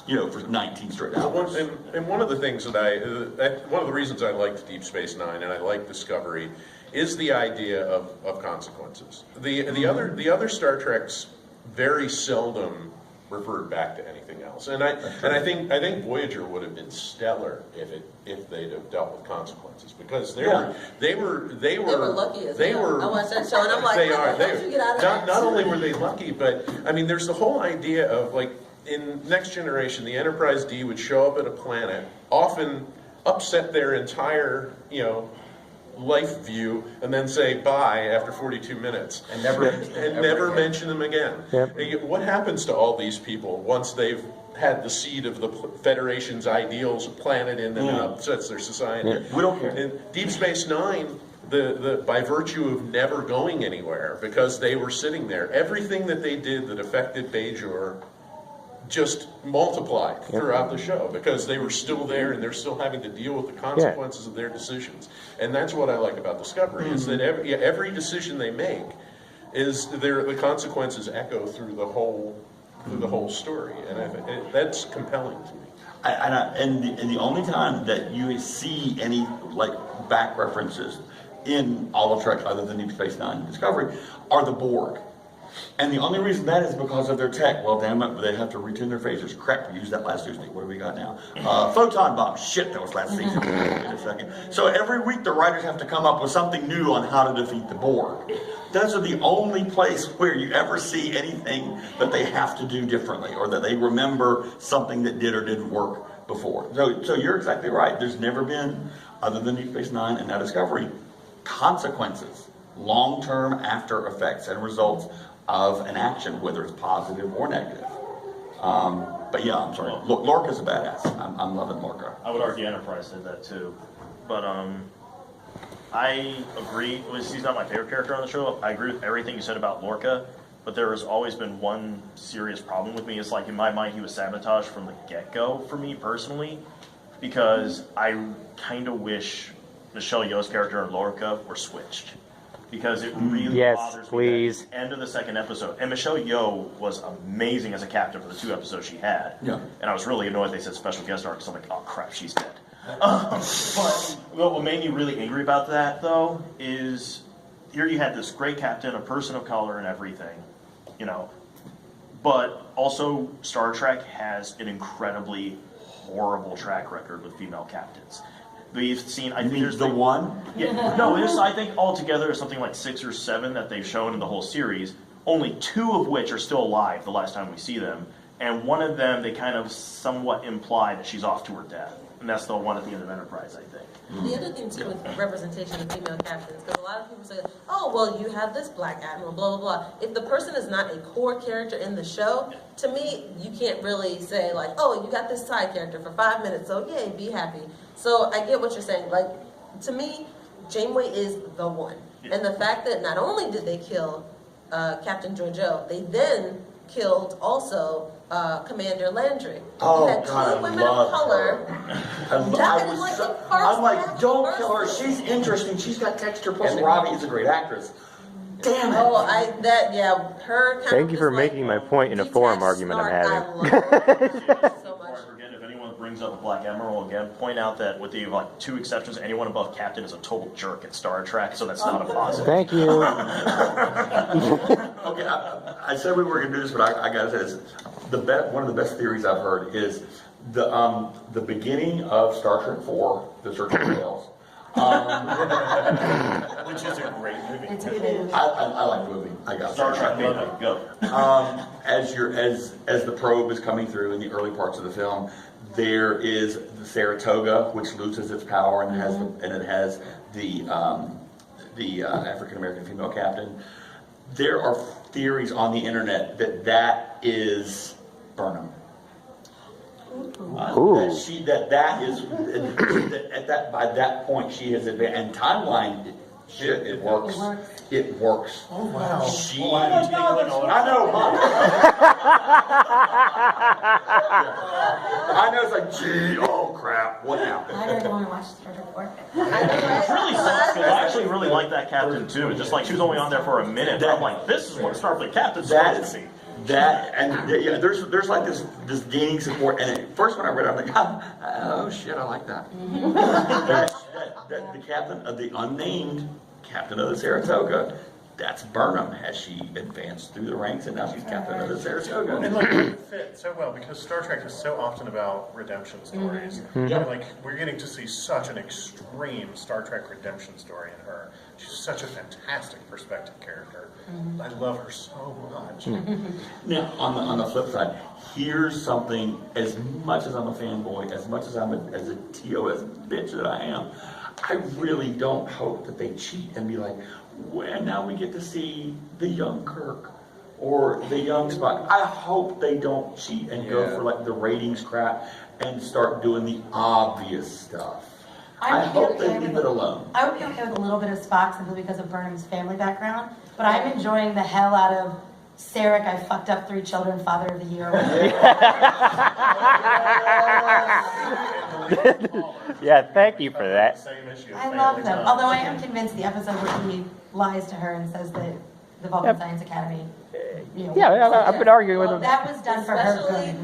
you know, for 19 straight hours. And one of the things one of the reasons I liked Deep Space Nine and I like Discovery is the idea of consequences. The other Star Treks very seldom referred back to anything else, and I think Voyager would have been stellar if they'd have dealt with consequences, because they were lucky as hell. I watched that show and I'm like, how did you get out of that? Not only were they lucky, but I mean, there's the whole idea of, like, in Next Generation, the Enterprise D would show up at a planet, often upset their entire, you know, life view, and then say bye after 42 minutes. And never mention them again. Yep. What happens to all these people once they've had the seed of the Federation's ideals planted in them and upsets their society? Yeah, we don't care. In Deep Space Nine, by virtue of never going anywhere, because they were sitting there, everything that they did that affected Bajor just multiplied throughout the show, because they were still there and they're still having to deal with the consequences of their decisions. And that's what I like about Discovery, is that every decision they make is the consequences echo through the whole story, and that's compelling to me. And the only time that you see any like back references in all of Trek, other than Deep Space Nine and Discovery, are the Borg. And the only reason that is because of their tech. Well, damn it, they have to retune their phasers. Crap, we used that last Tuesday. What do we got now? Photon bomb. Shit, that was last season. In a second. So every week the writers have to come up with something new on how to defeat the Borg. Those are the only place where you ever see anything that they have to do differently, or that they remember something that did or didn't work before. So you're exactly right. There's never been, other than Deep Space Nine and now Discovery, consequences, long-term after effects and results of an action, whether it's positive or negative. But yeah, I'm sorry. Lorca's a badass. I'm loving Lorca. I would argue Enterprise did that too. But I agree. He's not my favorite character on the show. I agree with everything you said about Lorca, but there has always been one serious problem with me. It's like, in my mind, he was sabotaged from the get-go for me personally, because I kind of wish Michelle Yeoh's character and Lorca were switched. Because it really bothers me at the end of the second episode. And Michelle Yeoh was amazing as a captain for the 2 episodes she had. Yeah. And I was really annoyed they said special guest star, because I'm like, oh crap, she's dead. But what made me really angry about that, though, is here you had this great captain, a person of color and everything, you know. But also, Star Trek has an incredibly horrible track record with female captains. We've seen, I think there's the one? Yeah, no, I think altogether there's something like 6 or 7 that they've shown in the whole series, only 2 of which are still alive the last time we see them, and one of them they kind of somewhat imply that she's off to her death, and that's the one at the end of Enterprise, I think. The other thing too with representation of female captains, because a lot of people say, oh, well, you have this black admiral, blah, blah, blah. If the person is not a core character in the show, to me, you can't really say like, oh, you got this side character for 5 minutes, so yay, be happy. So I get what you're saying. Like, to me, Janeway is the one. And the fact that not only did they kill Captain Georgiou, they then killed also Commander Landry. Oh, you had God, two women I love of color. I'm like, don't kill her. She's interesting. She's got texture. Plus, Robbie is a great actress. Damn it. Oh, her kind Thank of you for is making like my point in a forum detached argument I'm snark. having. I love her so much. Again, if anyone brings up the Black Admiral again, point out that with the like 2 exceptions, anyone above Captain is a total jerk at Star Trek, so that's not a positive. Thank you. Okay, I said we were going to do this, but I got to say this. One of the best theories I've heard is the beginning of Star Trek 4, The Search for Whales. Which is a great movie. It's a good movie. I like the movie. I got Star Trek movie, go. As the probe is coming through in the early parts of the film, there is the Saratoga, which loses its power and it has the African American female captain. There are theories on the internet that is Burnham. Ooh. By that point she has advanced, and timeline, shit, it works. It works. Oh, wow. I know, Mom. I know, it's like, gee, oh crap, what now? I don't want to watch Star Trek 4. It really sucks, 'cause I actually really like that captain too. Just like she was only on there for a minute. I'm like, this is what a Starfleet captain's supposed to be. There's like this gaining support, and at first when I read it, I'm like, oh shit, I like that. The captain of the unnamed captain of the Saratoga, that's Burnham. Has she advanced through the ranks, and now she's captain of the Saratoga? And like, it fit so well because Star Trek is so often about redemption stories. And like, we're getting to see such an extreme Star Trek redemption story in her. She's such a fantastic perspective character. I love her so much. Now, on the flip side, here's something. As much as I'm a fanboy, as much as I'm as a TOS bitch that I am, I really don't hope that they cheat and be like, well, now we get to see the young Kirk or the young Spock. I hope they don't cheat and go for like the ratings crap and start doing the obvious stuff. I hope they leave it alone. I would be okay with a little bit of Spock simply because of Burnham's family background, but I'm enjoying the hell out of Sarek, I fucked up 3 children, Father of the Year. Yeah, thank you for that. I love them. Although I am convinced the episode where he lies to her and says that the Vulcan Science Academy. I've been arguing with him. That was done for her good.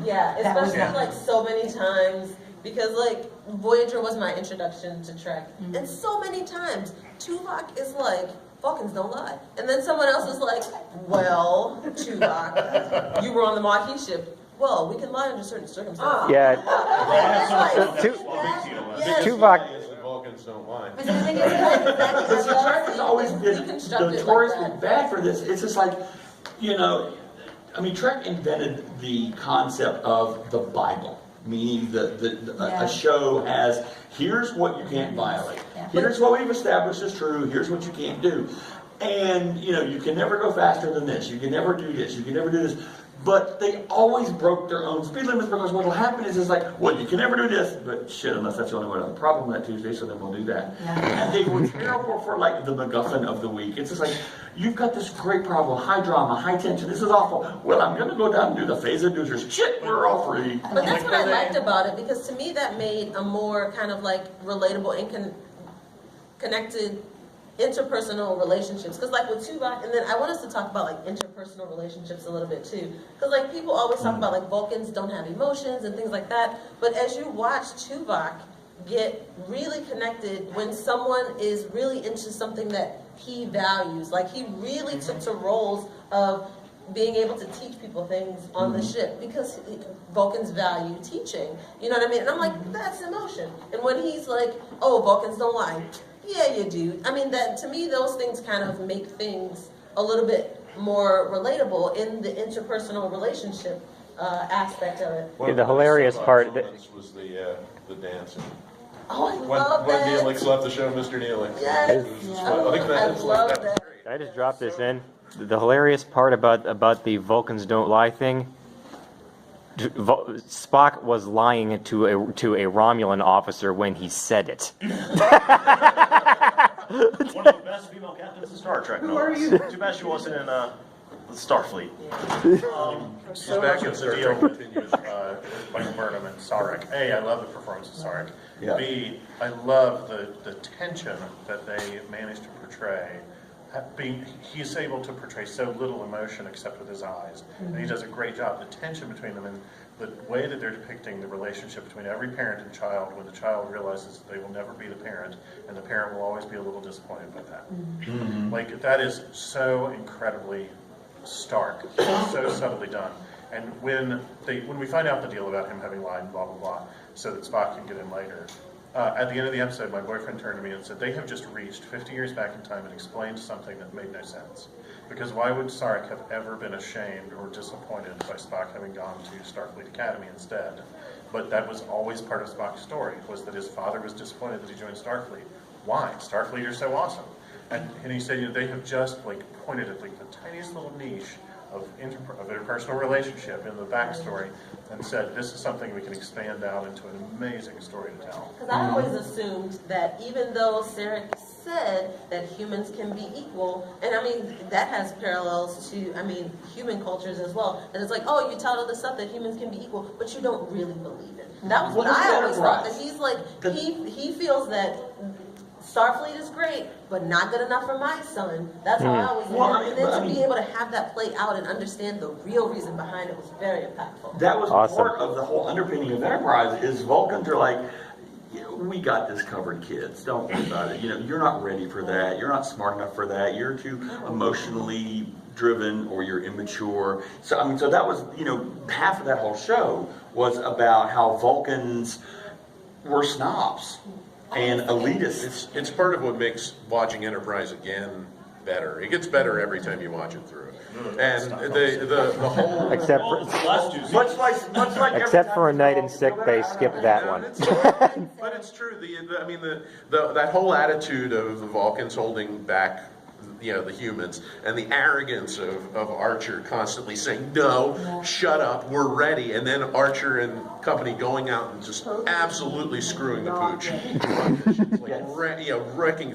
Especially like so many times. Because like Voyager was my introduction to Trek, and so many times Tuvok is like, Vulcans don't lie, and then someone else is like, well, Tuvok, you were on the Maquis ship. Well, we can lie under certain circumstances. Tuvok. The Vulcans don't lie. But the thing is, Because Trek has always been notoriously bad for this. It's just like, I mean, Trek invented the concept of the Bible. Meaning a show has, here's what you can't violate. Here's what we've established is true. Here's what you can't do. And, you can never go faster than this. You can never do this. You can never do this. But they always broke their own speed limits because what will happen is it's like, well, you can never do this. But shit, unless that's the only way to have a problem that Tuesday, so then we'll do that. And they were terrible for like the McGlotten of the week. It's just like, you've got this great problem, high drama, high tension. This is awful. Well, I'm going to go down and do the phase inducers. Shit, we're all free. But that's what I liked about it, because to me that made a more kind of like relatable and connected interpersonal relationships. Because like with Tuvok, and then I want us to talk about like interpersonal relationships a little bit too. Because like people always talk about like Vulcans don't have emotions and things like that. But as you watch Tuvok get really connected when someone is really into something that he values, like he really took to roles of being able to teach people things on the ship because Vulcans value teaching. You know what I mean? And I'm like, that's emotion. And when he's like, oh, Vulcans don't lie. Yeah, you do. I mean, that to me, those things kind of make things a little bit more relatable in the interpersonal relationship aspect of it. One of the hilarious best part moments was the dancing. Oh, I When love that. Neelix left the show, Mr. Neelix. Yes. It was just like that. I It's like love that's that. great. Can I just drop this in? The hilarious part about the Vulcans don't lie thing. Spock was lying to a Romulan officer when he said it. One of the best female captains in Star Trek. Who are you? Too bad she wasn't in Starfleet. So back much in of Star the deal Trek with continues. Michael Burnham and Sarek. A, I love the performance of Sarek. Yeah. B, I love the tension that they managed to portray. He's able to portray so little emotion except with his eyes, and he does a great job. The tension between them and the way that they're depicting the relationship between every parent and child, when the child realizes that they will never be the parent, and the parent will always be a little disappointed by that. Like, that is so incredibly stark, so subtly done. And when we find out the deal about him having lied and blah blah blah, so that Spock can get in later, at the end of the episode, my boyfriend turned to me and said, they have just reached 50 years back in time and explained something that made no sense. Because why would Sarek have ever been ashamed or disappointed by Spock having gone to Starfleet Academy instead? But that was always part of Spock's story, was that his father was disappointed that he joined Starfleet. Why? Starfleet are so awesome. And he said, they have just pointed at the tiniest little niche of interpersonal relationship in the backstory and said, this is something we can expand out into an amazing story to tell. Because I always assumed that even though Sarek said that humans can be equal, and I mean, that has parallels to, human cultures as well. And it's like, oh, you taught all this stuff that humans can be equal, but you don't really believe it. That was what I always thought, that he's like, he feels that Starfleet is great, but not good enough for my son. That's how I always and then to be able to have that play out and understand the real reason behind it was very impactful. That was Awesome. part of the whole underpinning of Enterprise is Vulcans are like, we got this covered, kids. Don't worry about it. You're not ready for that. You're not smart enough for that. You're too emotionally driven or you're immature. So that was, half of that whole show was about how Vulcans were snobs and elitists. It's part of what makes watching Enterprise again better. It gets better every time you watch it through. And the whole Except for Much like except for a night in sick bay, skip that one. But it's true. That whole attitude of the Vulcans holding back, the humans, and the arrogance of Archer constantly saying, "No, shut up, we're ready," and then Archer and company going out and just absolutely screwing the pooch. Wrecking.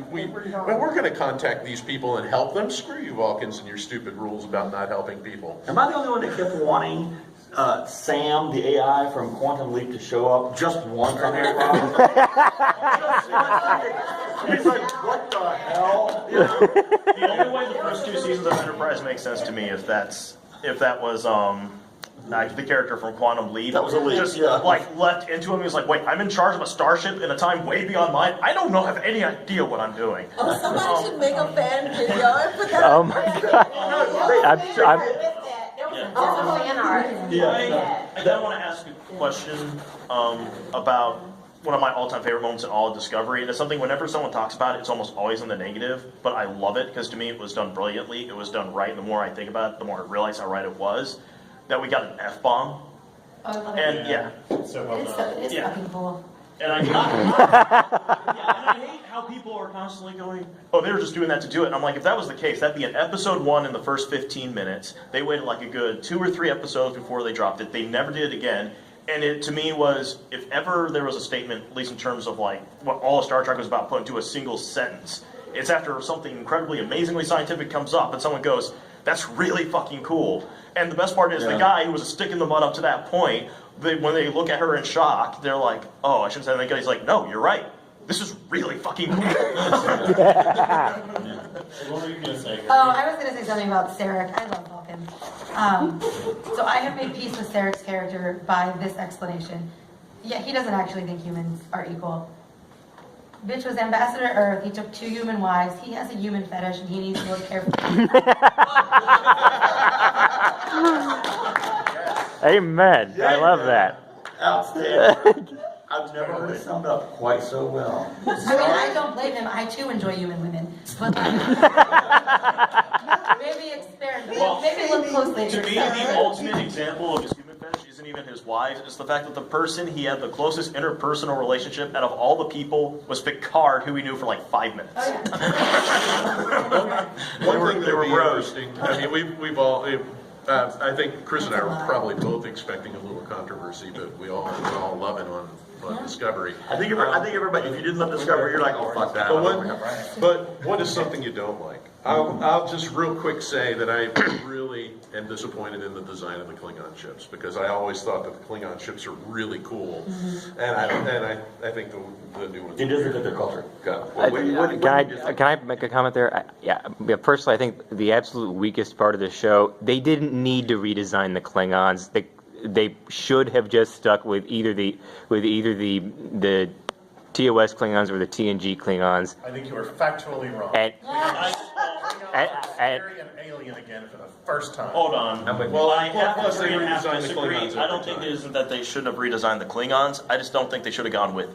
We're going to contact these people and help them. Screw you, Vulcans, and your stupid rules about not helping people. Am I the only one that kept wanting Sam, the AI from Quantum Leap, to show up just once on Enterprise? It's like, what the hell? The only way the first 2 seasons of Enterprise make sense to me if that was the character from Quantum Leap. That was a leap, just yeah. left into him. He was like, wait, I'm in charge of a starship in a time way beyond mine. I don't have any idea what I'm doing. Oh, somebody should make a fan video and put that Oh on my there. God. I then want to ask a question about one of my all-time favorite moments in all of Discovery. And it's something whenever someone talks about it, it's almost always in the negative, but I love it because to me it was done brilliantly. It was done right. And the more I think about it, the more I realize how right it was. That we got an F-bomb. Oh, I love And it. yeah. So well done. It's Yeah. fucking cool. And I hate how people are constantly going, oh, they were just doing that to do it. And I'm like, if that was the case, that'd be an episode 1 in the first 15 minutes. They waited like a good 2 or 3 episodes before they dropped it. They never did it again. And it, to me, was, if ever there was a statement, at least in terms of like what all of Star Trek was about, put into a single sentence, it's after something incredibly, amazingly scientific comes up and someone goes, that's really fucking cool. And the best part is the guy who was a stick in the mud up to that point, when they look at her in shock, they're like, oh, I shouldn't say that. He's like, no, you're right. This is really fucking cool. What were you going to say? Oh, I was going to say something about Sarek. I love Vulcans. So I have made peace with Sarek's character by this explanation. Yeah, he doesn't actually think humans are equal. Bitch was ambassador to Earth. He took 2 human wives. He has a human fetish, and he needs to look careful. Amen. I love that. Outstanding. I've never heard it summed up quite so well. I mean, I don't blame him. I too enjoy human women. But maybe experiment. Maybe look closely. To me, the ultimate example of his human fetish isn't even his wife. It's the fact that the person he had the closest interpersonal relationship out of all the people was Picard, who he knew for like 5 minutes. Oh, yeah. One thing They that were would be bros. interesting, I mean, we've all, I think Chris and I were probably both expecting a little controversy, but we're all loving on Discovery. I think everybody, if you didn't love Discovery, you're like, oh, fuck that. But what is something you don't like? I'll just real quick say that I really am disappointed in the design of the Klingon ships, because I always thought that the Klingon ships are really cool, and I think the new ones. It doesn't fit their culture. Can I make a comment there? Yeah, personally, I think the absolute weakest part of the show, they didn't need to redesign the Klingons. They should have just stuck with either the TOS Klingons or the TNG Klingons. I think you were factually wrong. And Very an alien again for the first time. Hold on. Well, I have plus to they agree and have to redesigned the disagree. Klingons I every don't think time. it isn't that they shouldn't have redesigned the Klingons. I just don't think they should have gone with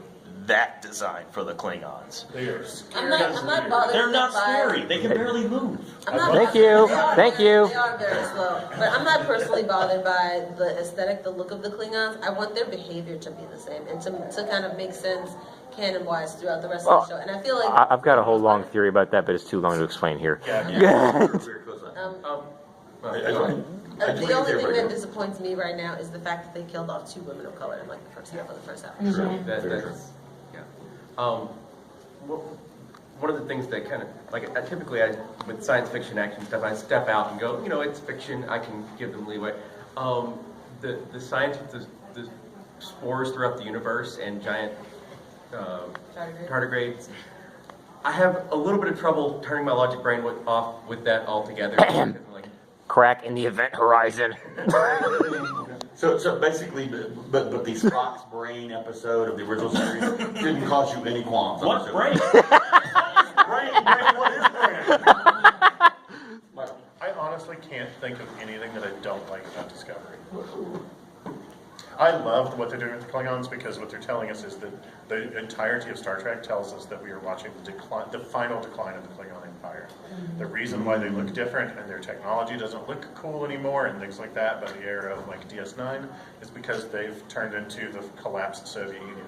that design for the Klingons. They are I'm not bothered. They're not by- scary. They can barely move. I'm not Thank bothered. you. They are Thank very- you. They are very slow. But I'm not personally bothered by the aesthetic, the look of the Klingons. I want their behavior to be the same and to kind of make sense canon-wise throughout the rest of the show. And I feel like I've got a whole long theory about that, but it's too long to explain here. the only thing that disappoints me right now is the fact that they killed off 2 women of color in like the first half of the first half. That's, yeah. One of the things that kind of, like, typically with science fiction action stuff, I step out and go, it's fiction, I can give them leeway. The science with the spores throughout the universe and giant tardigrades, I have a little bit of trouble turning my logic brain off with that altogether. Crack in the event horizon. So basically, but the Spock's brain episode of the original series didn't cause you any qualms. What brain? What is brain? I honestly can't think of anything that I don't like about Discovery. I loved what they're doing with the Klingons because what they're telling us is that the entirety of Star Trek tells us that we are watching the final decline of the Klingon Empire. The reason why they look different and their technology doesn't look cool anymore and things like that by the era of like DS9 is because they've turned into the collapsed Soviet Union.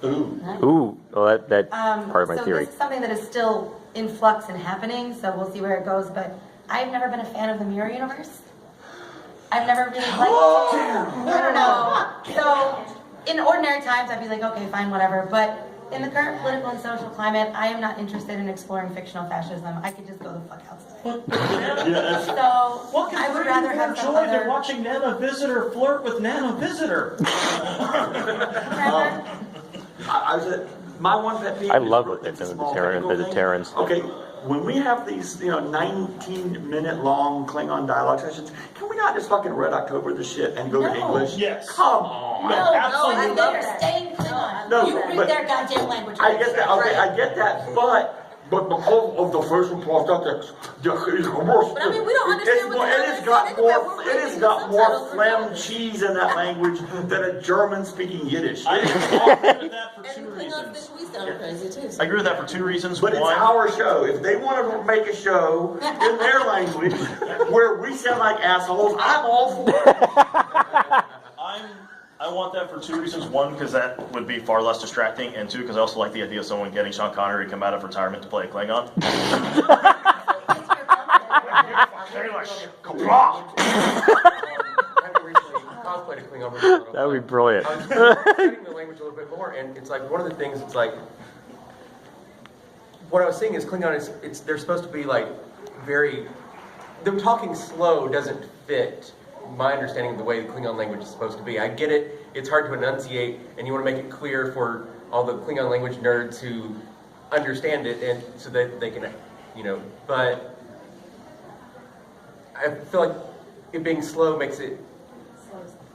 Ooh, well, that's part of my so theory. this is something that is still in flux and happening, so we'll see where it goes, but I've never been a fan of the Mirror Universe. I've never really liked I don't know. So, in ordinary times, I'd be like, okay, fine, whatever, but in the current political and social climate, I am not interested in exploring fictional fascism. I could just go the fuck outside. So, What can I would rather have some joy than other... watching Nana Visitor flirt with Nana Visitor? My one pet peeve. I love what they've done with the Terrans. Okay, when we have these, 19-minute long Klingon dialogue sessions, can we not just fucking Red October the shit and go to English? Yes. Come on. I better stay in Klingon. No, You read but- their goddamn language. I get that. Okay, I get that, but because of the first report that But I mean, we don't understand what it has got more phlegm cheese in that language than a German speaking Yiddish. I agree with that for And two Klingons reasons. think we sound crazy too. I agree with that for two reasons. But it's One, our show. If they want to make a show in their language where we sound like assholes, I'm all for it. I want that for two reasons. One, because that would be far less distracting, and two, because I also like the idea of someone getting Sean Connery to come out of retirement to play a Klingon. Cosplay to Klingon. That would be brilliant. I was studying the language a little bit more, and it's like one of the things. It's like what I was saying is Klingon is they're supposed to be like very. Them talking slow doesn't fit my understanding of the way the Klingon language is supposed to be. I get it. It's hard to enunciate, and you want to make it clear for all the Klingon language nerds who understand it, and so that they can, But I feel like it being slow makes it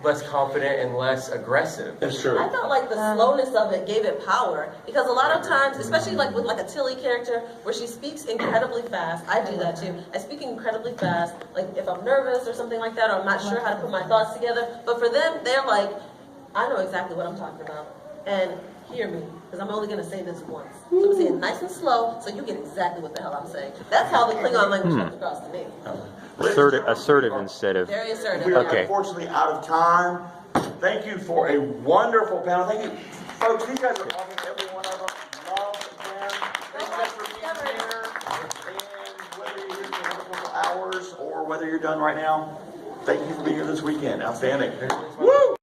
less confident and less aggressive. That's true. I felt like the slowness of it gave it power because a lot of times, especially like with like a Tilly character where she speaks incredibly fast, I do that too. I speak incredibly fast, like if I'm nervous or something like that, or I'm not sure how to put my thoughts together. But for them, they're like, I know exactly what I'm talking about. And hear me, because I'm only going to say this once. So I'm saying nice and slow, so you get exactly what the hell I'm saying. That's how the Klingon language comes across to me. Assertive instead of. Very assertive. We are Okay. unfortunately out of time. Thank you for a wonderful panel. Thank you, folks. These guys are awesome. Every one of them. Love them. Thank you guys for being here. And whether you're here for a couple hours or whether you're done right now, thank you for being here this weekend. Outstanding. Woo!